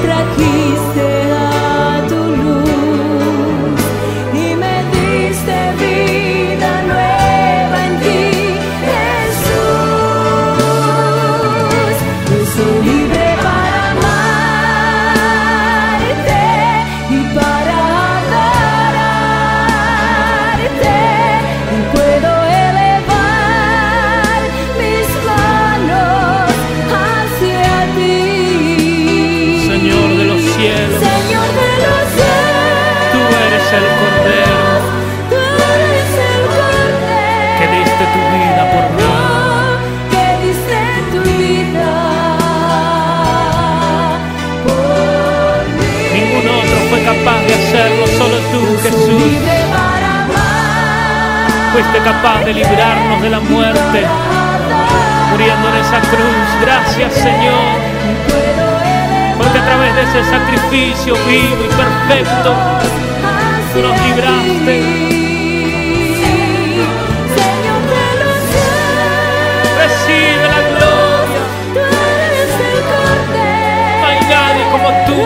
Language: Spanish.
trajiste a tu luz y me diste vida nueva en ti, Jesús. Yo soy libre para amarte y para adorarte, y puedo elevar mis manos hacia ti. Señor de los cielos, Señor de los cielos, tú eres el Cordero tú eres el Cordero que diste tu vida por mí. que diste tu vida por mí. Ningún otro fue capaz de hacerlo, solo tú, Jesús. Libre para amar, Fuiste capaz de librarnos de la muerte, muriendo en esa cruz. Gracias, Señor, porque a través de ese sacrificio vivo y perfecto, tú nos libraste. Señor de los cielos, Recibe la gloria. tú eres el Cordero No hay nadie como tú,